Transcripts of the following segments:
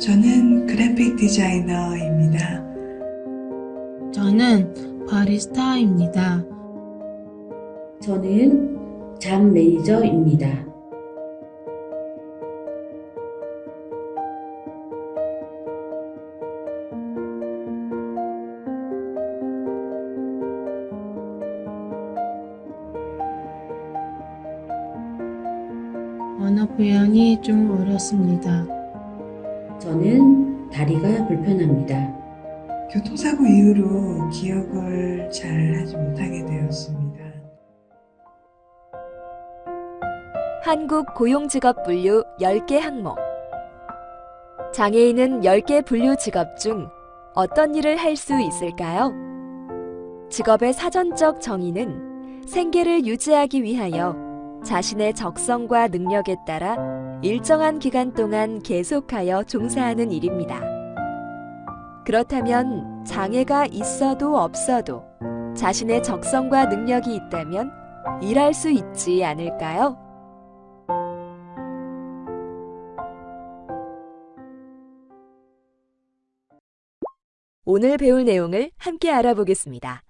저는 그래픽 디자이너입니다. 저는 바리스타입니다. 저는 잠 매니저입니다. 언어 표현이 좀 어렵습니다. 저는 다리가 불편합니다. 교통사고 이후로 기억을 잘 하지 못하게 되었습니다. 한국 고용직업 분류 10개 항목. 장애인은 10개 분류 직업 중 어떤 일을 할 수 있을까요? 직업의 사전적 정의는 생계를 유지하기 위하여 자신의 적성과 능력에 따라 일정한 기간 동안 계속하여 종사하는 일입니다. 그렇다면 장애가 있어도 없어도 자신의 적성과 능력이 있다면 일할 수 있지 않을까요? 오늘 배울 내용을 함께 알아보겠습니다.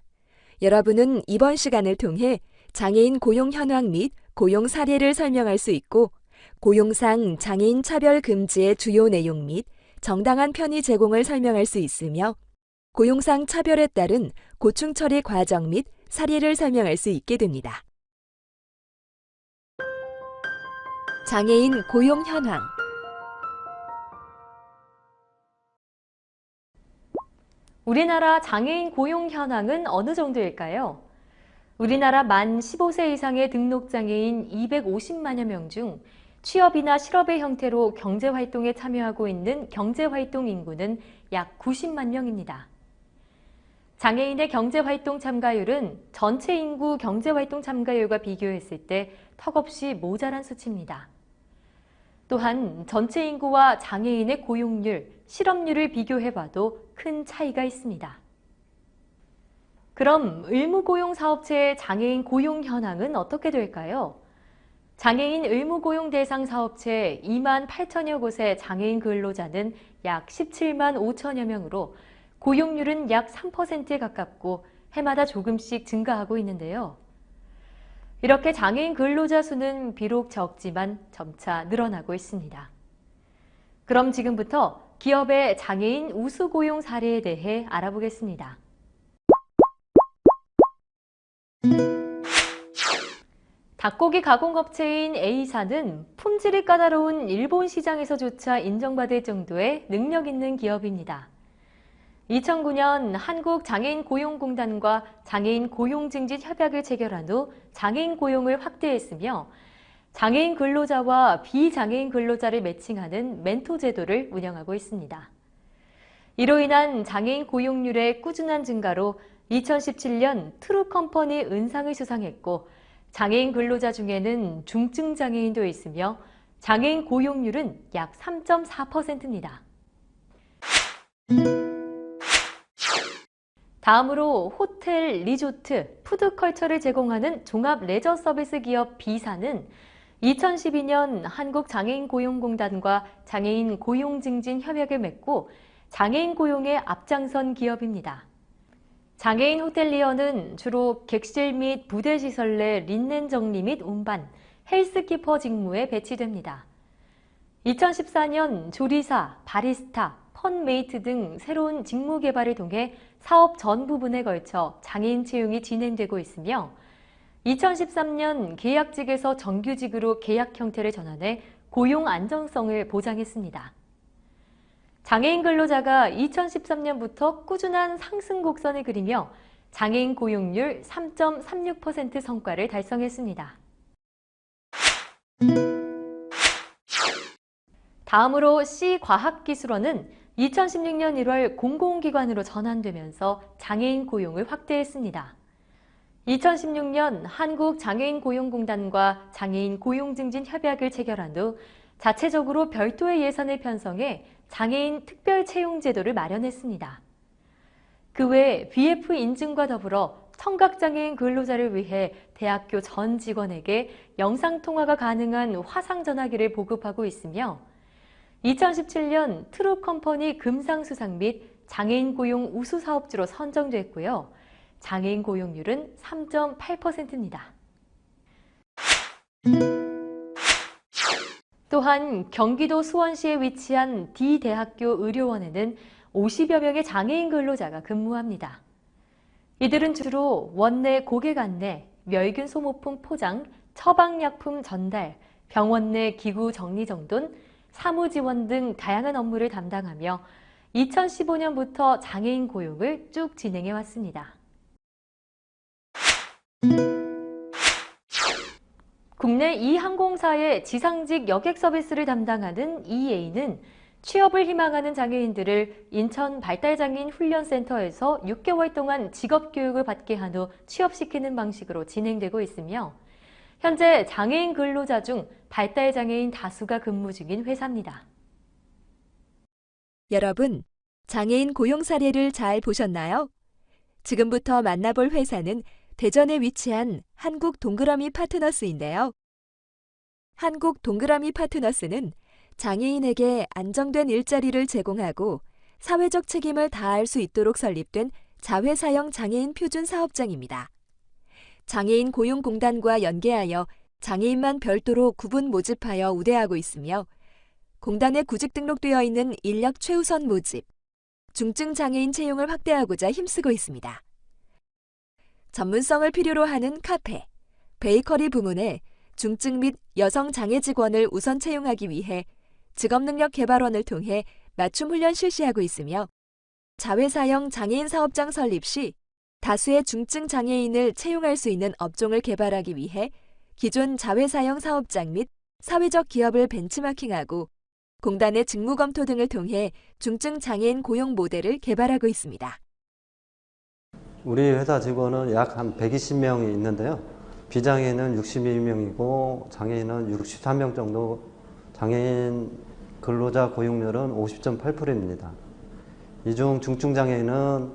여러분은 이번 시간을 통해 장애인 고용 현황 및 고용 사례를 설명할 수 있고, 고용상 장애인 차별 금지의 주요 내용 및 정당한 편의 제공을 설명할 수 있으며, 고용상 차별에 따른 고충 처리 과정 및 사례를 설명할 수 있게 됩니다. 장애인 고용 현황. 우리나라 장애인 고용 현황은 어느 정도일까요? 우리나라 만 15세 이상의 등록장애인 250만여 명 중 취업이나 실업의 형태로 경제활동에 참여하고 있는 경제활동 인구는 약 90만 명입니다. 장애인의 경제활동 참가율은 전체 인구 경제활동 참가율과 비교했을 때 턱없이 모자란 수치입니다. 또한 전체 인구와 장애인의 고용률, 실업률을 비교해봐도 큰 차이가 있습니다. 그럼 의무고용사업체의 장애인 고용 현황은 어떻게 될까요? 장애인 의무고용 대상 사업체 2만 8천여 곳의 장애인 근로자는 약 17만 5천여 명으로 고용률은 약 3%에 가깝고 해마다 조금씩 증가하고 있는데요. 이렇게 장애인 근로자 수는 비록 적지만 점차 늘어나고 있습니다. 그럼 지금부터 기업의 장애인 우수 고용 사례에 대해 알아보겠습니다. 닭고기 가공업체인 A사는 품질이 까다로운 일본 시장에서조차 인정받을 정도의 능력 있는 기업입니다. 2009년 한국장애인고용공단과 장애인 고용증진 협약을 체결한 후 장애인 고용을 확대했으며, 장애인 근로자와 비장애인 근로자를 매칭하는 멘토 제도를 운영하고 있습니다. 이로 인한 장애인 고용률의 꾸준한 증가로 2017년 트루컴퍼니 은상을 수상했고, 장애인 근로자 중에는 중증 장애인도 있으며 장애인 고용률은 약 3.4%입니다. 다음으로 호텔, 리조트, 푸드컬처를 제공하는 종합 레저 서비스 기업 B사는 2012년 한국장애인고용공단과 장애인 고용증진 협약을 맺고 장애인 고용에 앞장선 기업입니다. 장애인 호텔리어는 주로 객실 및 부대시설 내 린넨 정리 및 운반, 헬스키퍼 직무에 배치됩니다. 2014년 조리사, 바리스타, 펀메이트 등 새로운 직무 개발을 통해 사업 전 부분에 걸쳐 장애인 채용이 진행되고 있으며, 2013년 계약직에서 정규직으로 계약 형태를 전환해 고용 안정성을 보장했습니다. 장애인 근로자가 2013년부터 꾸준한 상승 곡선을 그리며 장애인 고용률 3.36% 성과를 달성했습니다. 다음으로 C과학기술원은 2016년 1월 공공기관으로 전환되면서 장애인 고용을 확대했습니다. 2016년 한국장애인고용공단과 장애인 고용증진 협약을 체결한 후 자체적으로 별도의 예산을 편성해 장애인 특별채용제도를 마련했습니다. 그 외 BF 인증과 더불어 청각장애인 근로자를 위해 대학교 전 직원에게 영상통화가 가능한 화상전화기를 보급하고 있으며, 2017년 트루컴퍼니 금상수상 및 장애인 고용 우수 사업주로 선정됐고요. 장애인 고용률은 3.8%입니다. 또한 경기도 수원시에 위치한 D대학교 의료원에는 50여 명의 장애인 근로자가 근무합니다. 이들은 주로 원내 고객 안내, 멸균 소모품 포장, 처방약품 전달, 병원 내 기구 정리정돈, 사무 지원 등 다양한 업무를 담당하며 2015년부터 장애인 고용을 쭉 진행해 왔습니다. 국내 이 항공사의 지상직 여객 서비스를 담당하는 EA는 취업을 희망하는 장애인들을 인천 발달장애인 훈련센터에서 6개월 동안 직업교육을 받게 한 후 취업시키는 방식으로 진행되고 있으며 현재 장애인 근로자 중 발달장애인 다수가 근무 중인 회사입니다. 여러분, 장애인 고용 사례를 잘 보셨나요? 지금부터 만나볼 회사는 대전에 위치한 한국 동그라미 파트너스인데요. 한국 동그라미 파트너스는 장애인에게 안정된 일자리를 제공하고 사회적 책임을 다할 수 있도록 설립된 자회사형 장애인 표준 사업장입니다. 장애인 고용공단과 연계하여 장애인만 별도로 구분 모집하여 우대하고 있으며 공단에 구직 등록되어 있는 인력 최우선 모집, 중증 장애인 채용을 확대하고자 힘쓰고 있습니다. 전문성을 필요로 하는 카페, 베이커리 부문에 중증 및 여성 장애 직원을 우선 채용하기 위해 직업능력 개발원을 통해 맞춤 훈련 실시하고 있으며 자회사형 장애인 사업장 설립 시 다수의 중증 장애인을 채용할 수 있는 업종을 개발하기 위해 기존 자회사형 사업장 및 사회적 기업을 벤치마킹하고 공단의 직무 검토 등을 통해 중증 장애인 고용 모델을 개발하고 있습니다. 우리 회사 직원은 약 한 120명이 있는데요. 비장애인은 62명이고 장애인은 63명 정도, 장애인 근로자 고용률은 50.8%입니다. 이 중 중증 장애인은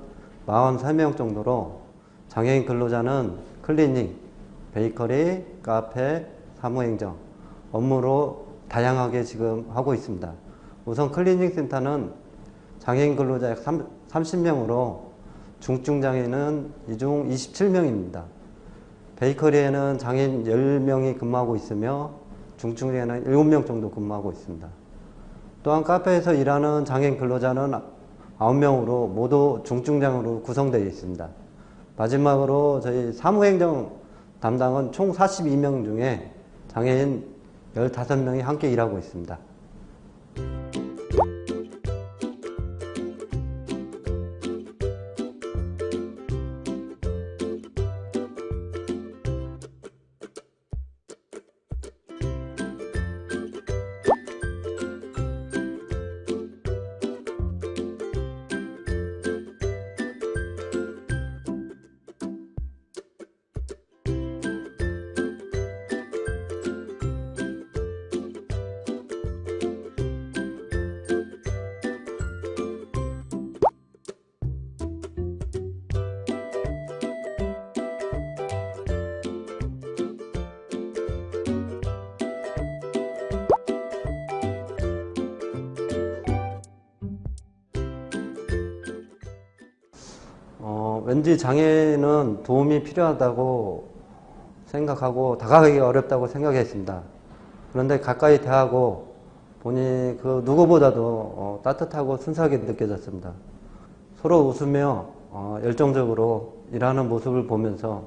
43명 정도로 장애인 근로자는 클리닝, 베이커리, 카페, 사무행정 업무로 다양하게 지금 하고 있습니다. 우선 클리닝 센터는 장애인 근로자 약 30명으로 중증 장애인은 이 중 27명입니다. 베이커리에는 장애인 10명이 근무하고 있으며 중증 장애인은 7명 정도 근무하고 있습니다. 또한 카페에서 일하는 장애인 근로자는 9명으로 모두 중증장애로 구성되어 있습니다. 마지막으로 저희 사무행정 담당은 총 42명 중에 장애인 15명이 함께 일하고 있습니다. 왠지 장애인은 도움이 필요하다고 생각하고 다가가기 어렵다고 생각했습니다. 그런데 가까이 대하고 보니 그 누구보다도 따뜻하고 순수하게 느껴졌습니다. 서로 웃으며 열정적으로 일하는 모습을 보면서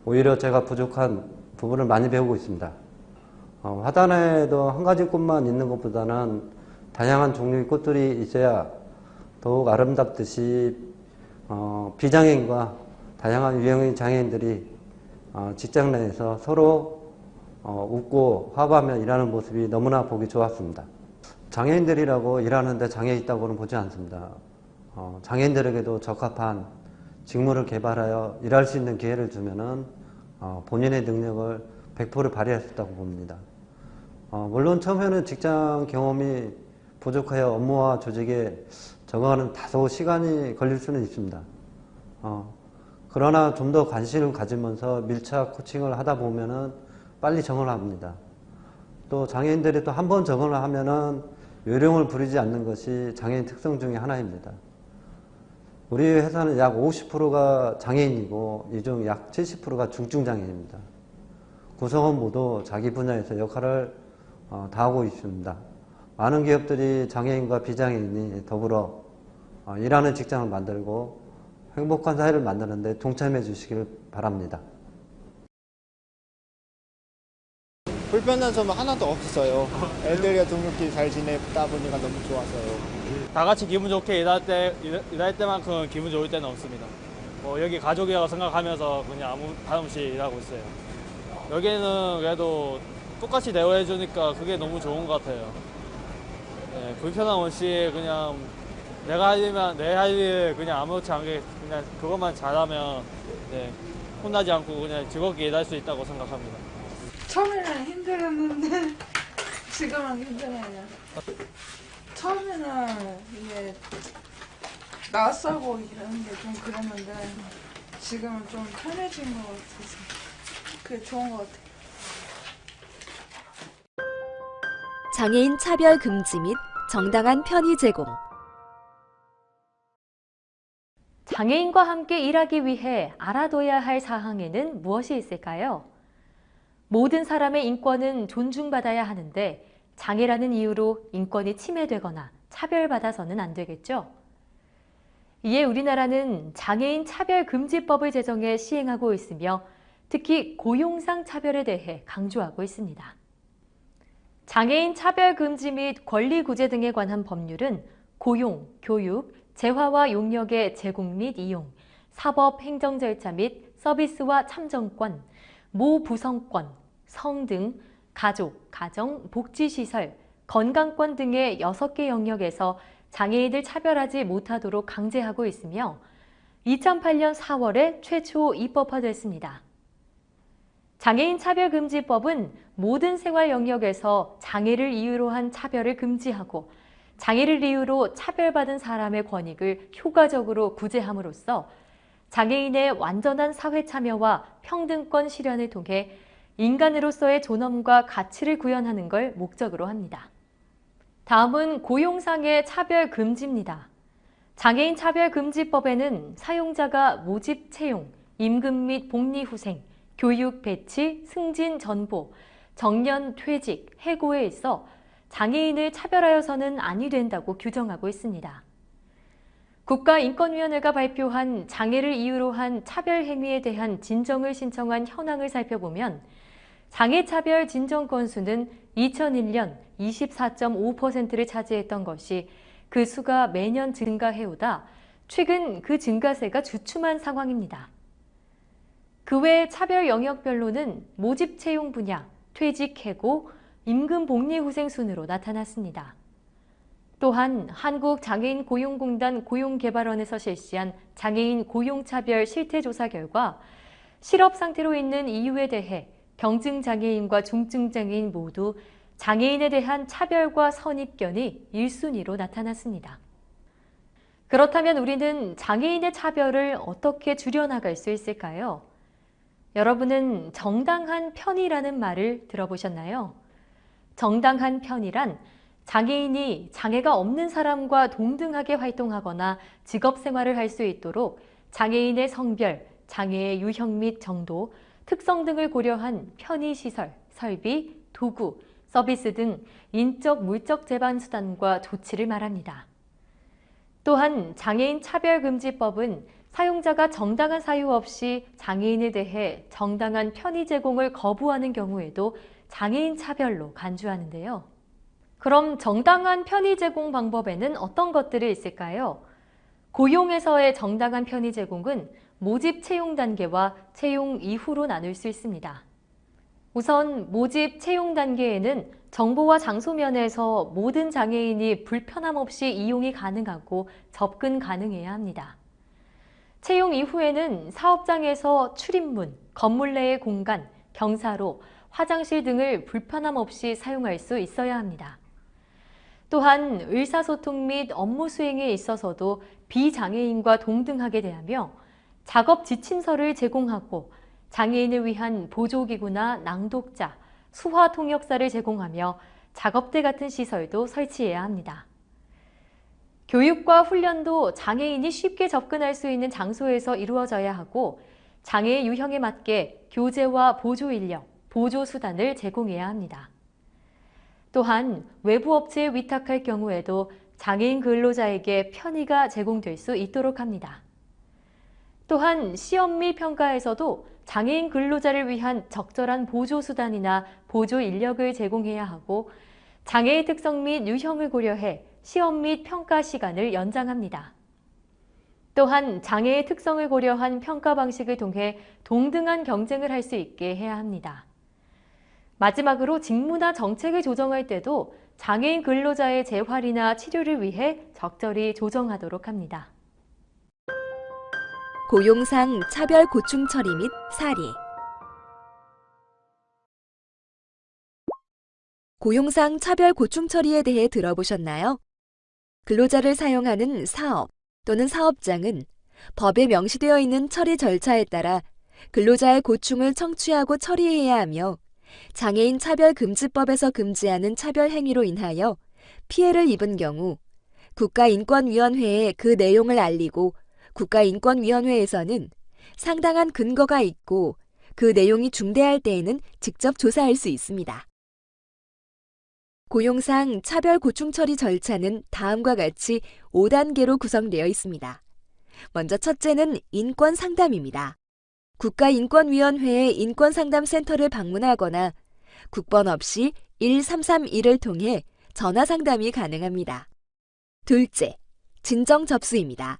오히려 제가 부족한 부분을 많이 배우고 있습니다. 화단에도 한 가지 꽃만 있는 것보다는 다양한 종류의 꽃들이 있어야 더욱 아름답듯이 비장애인과 다양한 유형의 장애인들이 직장 내에서 서로 웃고 화합하며 일하는 모습이 너무나 보기 좋았습니다. 장애인들이라고 일하는데 장애 있다고는 보지 않습니다. 장애인들에게도 적합한 직무를 개발하여 일할 수 있는 기회를 주면은 본인의 능력을 100% 발휘할 수 있다고 봅니다. 물론 처음에는 직장 경험이 부족하여 업무와 조직에 적응하는 다소 시간이 걸릴 수는 있습니다. 그러나 좀 더 관심을 가지면서 밀착 코칭을 하다 보면은 빨리 적응을 합니다. 또 장애인들이 또 한 번 적응을 하면은 요령을 부리지 않는 것이 장애인 특성 중에 하나입니다. 우리 회사는 약 50%가 장애인이고 이 중 약 70%가 중증장애인입니다. 구성원 모두 자기 분야에서 역할을 다하고 있습니다. 많은 기업들이 장애인과 비장애인이 더불어 일하는 직장을 만들고 행복한 사회를 만드는 데 동참해 주시길 바랍니다. 불편한 점은 하나도 없어요. 애들과 동료끼리 잘 지내다 보니까 너무 좋아서요. 다 같이 기분 좋게 일할 때만큼 기분 좋을 때는 없습니다. 여기 가족이라고 생각하면서 그냥 아무 부담 없이 일하고 있어요. 여기는 그래도 똑같이 대우해 주니까 그게 너무 좋은 것 같아요. 네, 불편함 없이 그냥 내가 내 할 일 그냥 아무렇지 않게 그냥 그것만 잘하면 네, 혼나지 않고 그냥 즐겁게 일할 수 있다고 생각합니다. 처음에는 힘들었는데 지금은 힘드네요. 처음에는 이게 낯설고 이런 게 좀 그랬는데 지금은 좀 편해진 것 같아서 그게 좋은 것 같아요. 장애인 차별 금지 및 정당한 편의 제공. 장애인과 함께 일하기 위해 알아둬야 할 사항에는 무엇이 있을까요? 모든 사람의 인권은 존중받아야 하는데 장애라는 이유로 인권이 침해되거나 차별받아서는 안 되겠죠? 이에 우리나라는 장애인 차별금지법을 제정해 시행하고 있으며 특히 고용상 차별에 대해 강조하고 있습니다. 장애인 차별금지 및 권리구제 등에 관한 법률은 고용, 교육, 재화와 용역의 제공 및 이용, 사법 행정 절차 및 서비스와 참정권, 모부성권, 성등, 가족, 가정, 복지시설, 건강권 등의 6개 영역에서 장애인을 차별하지 못하도록 강제하고 있으며 2008년 4월에 최초 입법화됐습니다. 장애인 차별금지법은 모든 생활 영역에서 장애를 이유로 한 차별을 금지하고 장애를 이유로 차별받은 사람의 권익을 효과적으로 구제함으로써 장애인의 완전한 사회 참여와 평등권 실현을 통해 인간으로서의 존엄과 가치를 구현하는 걸 목적으로 합니다. 다음은 고용상의 차별 금지입니다. 장애인 차별금지법에는 사용자가 모집 채용, 임금 및 복리후생, 교육 배치, 승진 전보, 정년 퇴직, 해고에 있어 장애인을 차별하여서는 아니 된다고 규정하고 있습니다. 국가인권위원회가 발표한 장애를 이유로 한 차별 행위에 대한 진정을 신청한 현황을 살펴보면 장애차별 진정 건수는 2001년 24.5%를 차지했던 것이 그 수가 매년 증가해오다 최근 그 증가세가 주춤한 상황입니다. 그 외 차별 영역별로는 모집 채용 분야, 퇴직 해고, 임금 복리후생 순으로 나타났습니다. 또한 한국장애인 고용공단 고용개발원에서 실시한 장애인 고용차별 실태조사 결과 실업 상태로 있는 이유에 대해 경증장애인과 중증장애인 모두 장애인에 대한 차별과 선입견이 1순위로 나타났습니다. 그렇다면 우리는 장애인의 차별을 어떻게 줄여나갈 수 있을까요? 여러분은 정당한 편의라는 말을 들어보셨나요? 정당한 편의란 장애인이 장애가 없는 사람과 동등하게 활동하거나 직업생활을 할 수 있도록 장애인의 성별, 장애의 유형 및 정도, 특성 등을 고려한 편의시설, 설비, 도구, 서비스 등 인적, 물적 제반 수단과 조치를 말합니다. 또한 장애인 차별금지법은 사용자가 정당한 사유 없이 장애인에 대해 정당한 편의 제공을 거부하는 경우에도 장애인 차별로 간주하는데요. 그럼 정당한 편의 제공 방법에는 어떤 것들이 있을까요? 고용에서의 정당한 편의 제공은 모집 채용 단계와 채용 이후로 나눌 수 있습니다. 우선 모집 채용 단계에는 정보와 장소 면에서 모든 장애인이 불편함 없이 이용이 가능하고 접근 가능해야 합니다. 채용 이후에는 사업장에서 출입문, 건물 내의 공간, 경사로, 화장실 등을 불편함 없이 사용할 수 있어야 합니다. 또한 의사소통 및 업무 수행에 있어서도 비장애인과 동등하게 대하며 작업 지침서를 제공하고 장애인을 위한 보조기구나 낭독자, 수화 통역사를 제공하며 작업대 같은 시설도 설치해야 합니다. 교육과 훈련도 장애인이 쉽게 접근할 수 있는 장소에서 이루어져야 하고 장애의 유형에 맞게 교재와 보조 인력, 보조 수단을 제공해야 합니다. 또한 외부 업체에 위탁할 경우에도 장애인 근로자에게 편의가 제공될 수 있도록 합니다. 또한 시험 및 평가에서도 장애인 근로자를 위한 적절한 보조 수단이나 보조 인력을 제공해야 하고 장애의 특성 및 유형을 고려해 시험 및 평가 시간을 연장합니다. 또한 장애의 특성을 고려한 평가 방식을 통해 동등한 경쟁을 할 수 있게 해야 합니다. 마지막으로 직무나 정책을 조정할 때도 장애인 근로자의 재활이나 치료를 위해 적절히 조정하도록 합니다. 고용상 차별 고충 처리 및 사례. 고용상 차별 고충 처리에 대해 들어보셨나요? 근로자를 사용하는 사업 또는 사업장은 법에 명시되어 있는 처리 절차에 따라 근로자의 고충을 청취하고 처리해야 하며 장애인 차별금지법에서 금지하는 차별 행위로 인하여 피해를 입은 경우 국가인권위원회에 그 내용을 알리고 국가인권위원회에서는 상당한 근거가 있고 그 내용이 중대할 때에는 직접 조사할 수 있습니다. 고용상 차별 고충 처리 절차는 다음과 같이 5단계로 구성되어 있습니다. 먼저 첫째는 인권 상담입니다. 국가인권위원회의 인권상담센터를 방문하거나 국번 없이 1331을 통해 전화 상담이 가능합니다. 둘째, 진정 접수입니다.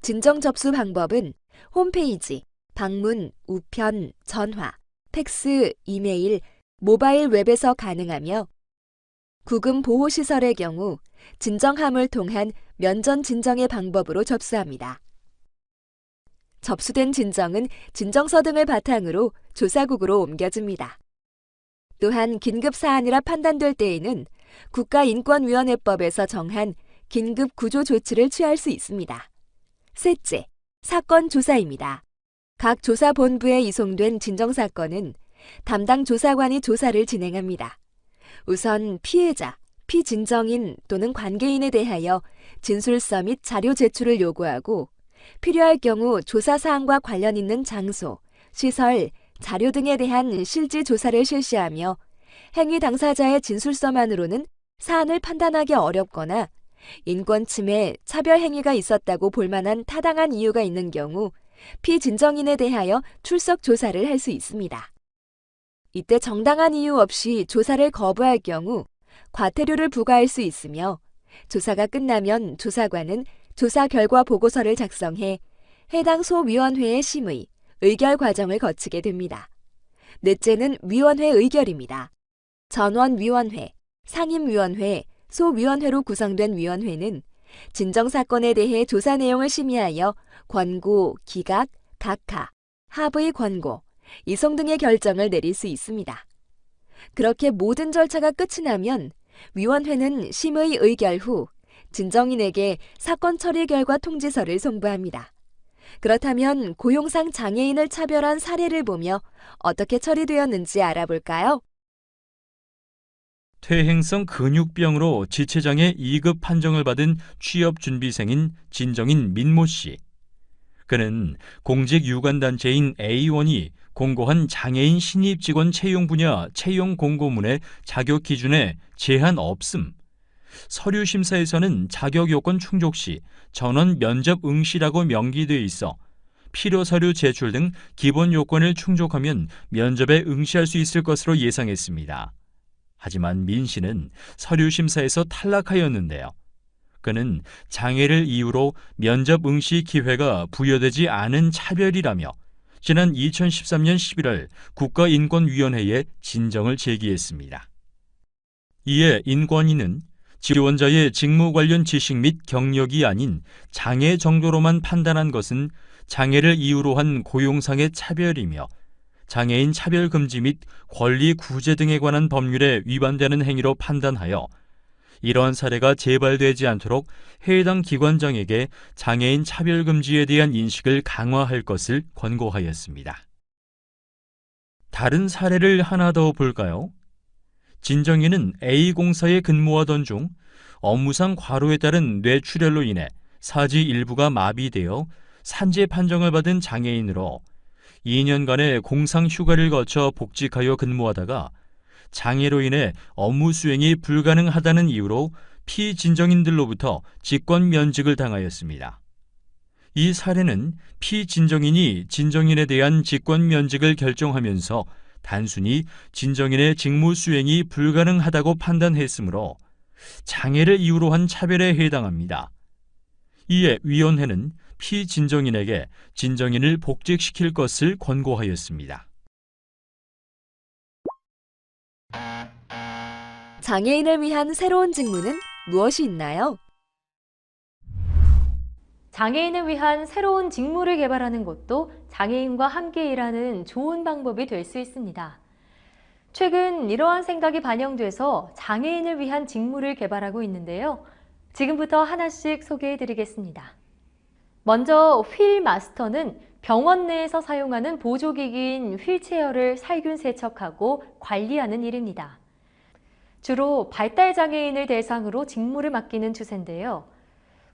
진정 접수 방법은 홈페이지, 방문, 우편, 전화, 팩스, 이메일, 모바일 웹에서 가능하며 구금 보호시설의 경우 진정함을 통한 면전 진정의 방법으로 접수합니다. 접수된 진정은 진정서 등을 바탕으로 조사국으로 옮겨집니다. 또한 긴급사안이라 판단될 때에는 국가인권위원회법에서 정한 긴급 구조 조치를 취할 수 있습니다. 셋째, 사건 조사입니다. 각 조사본부에 이송된 진정사건은 담당 조사관이 조사를 진행합니다. 우선 피해자, 피진정인 또는 관계인에 대하여 진술서 및 자료 제출을 요구하고 필요할 경우 조사 사항과 관련 있는 장소, 시설, 자료 등에 대한 실질 조사를 실시하며 행위 당사자의 진술서만으로는 사안을 판단하기 어렵거나 인권 침해, 차별 행위가 있었다고 볼 만한 타당한 이유가 있는 경우 피진정인에 대하여 출석 조사를 할 수 있습니다. 이때 정당한 이유 없이 조사를 거부할 경우 과태료를 부과할 수 있으며 조사가 끝나면 조사관은 조사 결과 보고서를 작성해 해당 소위원회의 심의, 의결 과정을 거치게 됩니다. 넷째는 위원회 의결입니다. 전원위원회, 상임위원회, 소위원회로 구성된 위원회는 진정사건에 대해 조사 내용을 심의하여 권고, 기각, 각하, 합의 권고, 이송 등의 결정을 내릴 수 있습니다. 그렇게 모든 절차가 끝이 나면 위원회는 심의 의결 후 진정인에게 사건 처리 결과 통지서를 송부합니다. 그렇다면 고용상 장애인을 차별한 사례를 보며 어떻게 처리되었는지 알아볼까요? 퇴행성 근육병으로 지체장애 2급 판정을 받은 취업준비생인 진정인 민모 씨. 그는 공직유관단체인 A1이 공고한 장애인 신입직원 채용 분야 채용 공고문의 자격 기준에 제한 없음, 서류 심사에서는 자격 요건 충족 시 전원 면접 응시라고 명기되어 있어 필요 서류 제출 등 기본 요건을 충족하면 면접에 응시할 수 있을 것으로 예상했습니다. 하지만 민 씨는 서류 심사에서 탈락하였는데요. 그는 장애를 이유로 면접 응시 기회가 부여되지 않은 차별이라며 지난 2013년 11월 국가인권위원회에 진정을 제기했습니다. 이에 인권위는 지원자의 직무 관련 지식 및 경력이 아닌 장애 정도로만 판단한 것은 장애를 이유로 한 고용상의 차별이며 장애인 차별금지 및 권리 구제 등에 관한 법률에 위반되는 행위로 판단하여 이러한 사례가 재발되지 않도록 해당 기관장에게 장애인 차별금지에 대한 인식을 강화할 것을 권고하였습니다. 다른 사례를 하나 더 볼까요? 진정인은 A공사에 근무하던 중 업무상 과로에 따른 뇌출혈로 인해 사지 일부가 마비되어 산재 판정을 받은 장애인으로 2년간의 공상 휴가를 거쳐 복직하여 근무하다가 장애로 인해 업무 수행이 불가능하다는 이유로 피진정인들로부터 직권 면직을 당하였습니다. 이 사례는 피진정인이 진정인에 대한 직권 면직을 결정하면서 단순히 진정인의 직무 수행이 불가능하다고 판단했으므로 장애를 이유로 한 차별에 해당합니다. 이에 위원회는 피진정인에게 진정인을 복직시킬 것을 권고하였습니다. 장애인을 위한 새로운 직무는 무엇이 있나요? 장애인을 위한 새로운 직무를 개발하는 것도 장애인과 함께 일하는 좋은 방법이 될 수 있습니다. 최근 이러한 생각이 반영돼서 장애인을 위한 직무를 개발하고 있는데요. 지금부터 하나씩 소개해 드리겠습니다. 먼저 휠 마스터는 병원 내에서 사용하는 보조기기인 휠체어를 살균 세척하고 관리하는 일입니다. 주로 발달장애인을 대상으로 직무를 맡기는 추세인데요.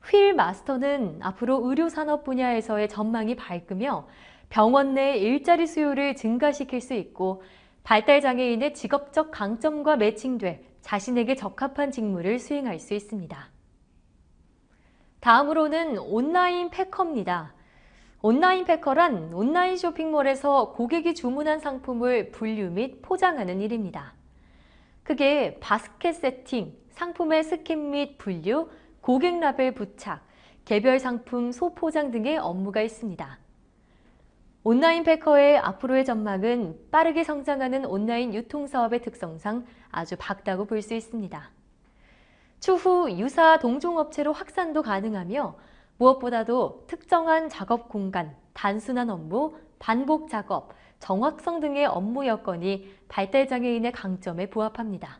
휠 마스터는 앞으로 의료산업 분야에서의 전망이 밝으며 병원 내 일자리 수요를 증가시킬 수 있고 발달장애인의 직업적 강점과 매칭돼 자신에게 적합한 직무를 수행할 수 있습니다. 다음으로는 온라인 패커입니다. 온라인 패커란 온라인 쇼핑몰에서 고객이 주문한 상품을 분류 및 포장하는 일입니다. 크게 바스켓 세팅, 상품의 스캔 및 분류, 고객 라벨 부착, 개별 상품 소포장 등의 업무가 있습니다. 온라인 패커의 앞으로의 전망은 빠르게 성장하는 온라인 유통사업의 특성상 아주 밝다고 볼 수 있습니다. 추후 유사 동종업체로 확산도 가능하며 무엇보다도 특정한 작업 공간, 단순한 업무, 반복 작업, 정확성 등의 업무 여건이 발달장애인의 강점에 부합합니다.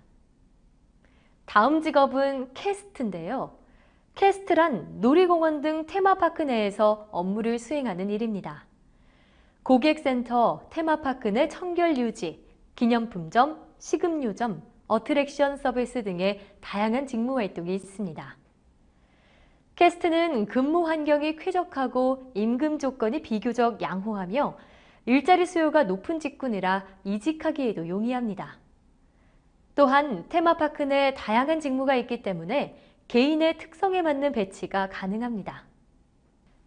다음 직업은 캐스트인데요. 캐스트란 놀이공원 등 테마파크 내에서 업무를 수행하는 일입니다. 고객센터, 테마파크 내 청결 유지, 기념품점, 식음료점, 어트랙션 서비스 등의 다양한 직무 활동이 있습니다. 캐스트는 근무 환경이 쾌적하고 임금 조건이 비교적 양호하며 일자리 수요가 높은 직군이라 이직하기에도 용이합니다. 또한 테마파크 내 다양한 직무가 있기 때문에 개인의 특성에 맞는 배치가 가능합니다.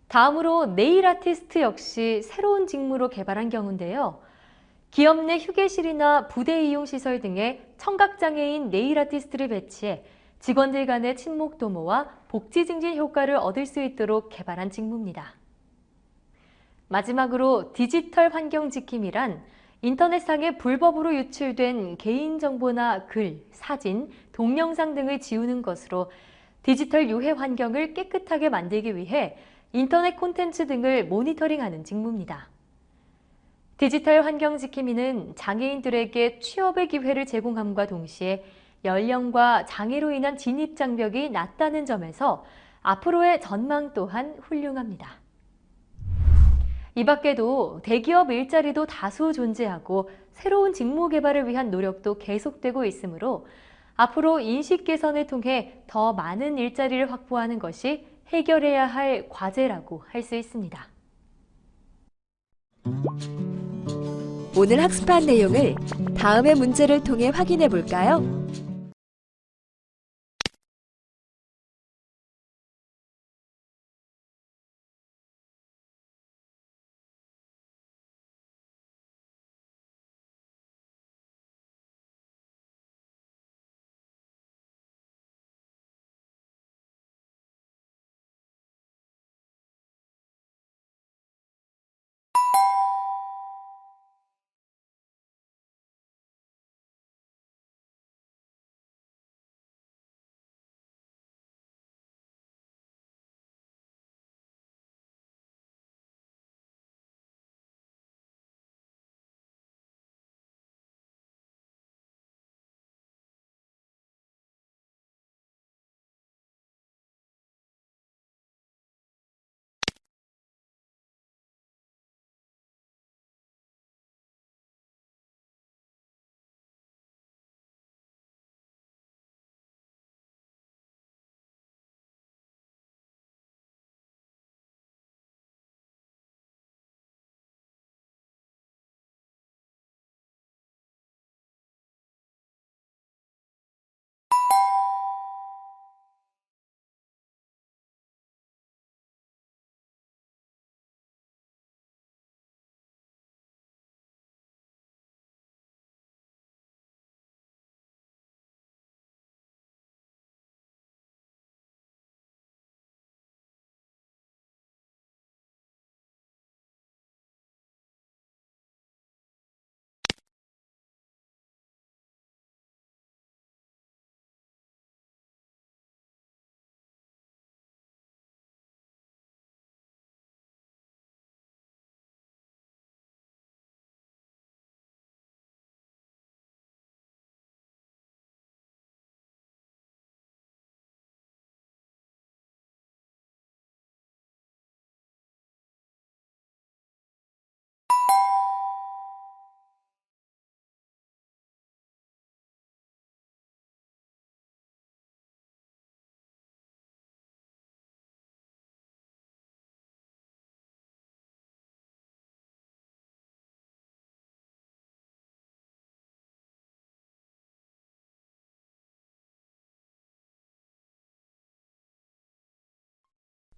다음으로 네일 아티스트 역시 새로운 직무로 개발한 경우인데요. 기업 내 휴게실이나 부대 이용 시설 등에 청각장애인 네일 아티스트를 배치해 직원들 간의 친목 도모와 복지 증진 효과를 얻을 수 있도록 개발한 직무입니다. 마지막으로 디지털 환경 지킴이란 인터넷상에 불법으로 유출된 개인정보나 글, 사진, 동영상 등을 지우는 것으로 디지털 유해 환경을 깨끗하게 만들기 위해 인터넷 콘텐츠 등을 모니터링하는 직무입니다. 디지털 환경 지킴이는 장애인들에게 취업의 기회를 제공함과 동시에 연령과 장애로 인한 진입 장벽이 낮다는 점에서 앞으로의 전망 또한 훌륭합니다. 이 밖에도 대기업 일자리도 다수 존재하고 새로운 직무 개발을 위한 노력도 계속되고 있으므로 앞으로 인식 개선을 통해 더 많은 일자리를 확보하는 것이 해결해야 할 과제라고 할 수 있습니다. 오늘 학습한 내용을 다음의 문제를 통해 확인해 볼까요?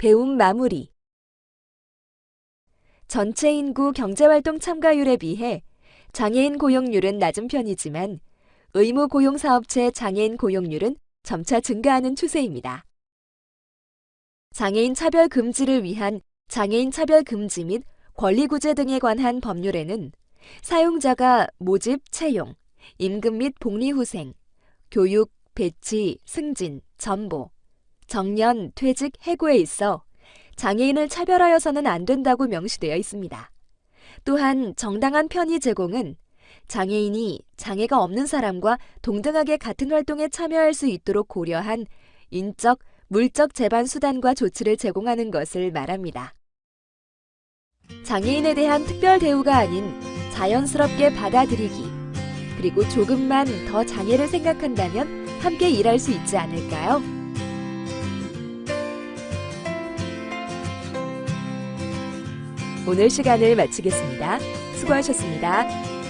배움 마무리. 전체 인구 경제활동 참가율에 비해 장애인 고용률은 낮은 편이지만 의무 고용 사업체 장애인 고용률은 점차 증가하는 추세입니다. 장애인 차별 금지를 위한 장애인 차별 금지 및 권리 구제 등에 관한 법률에는 사용자가 모집, 채용, 임금 및 복리후생, 교육, 배치, 승진, 전보, 정년, 퇴직, 해고에 있어 장애인을 차별하여서는 안 된다고 명시되어 있습니다. 또한 정당한 편의 제공은 장애인이 장애가 없는 사람과 동등하게 같은 활동에 참여할 수 있도록 고려한 인적, 물적 제반 수단과 조치를 제공하는 것을 말합니다. 장애인에 대한 특별 대우가 아닌 자연스럽게 받아들이기, 그리고 조금만 더 장애를 생각한다면 함께 일할 수 있지 않을까요? 오늘 시간을 마치겠습니다. 수고하셨습니다.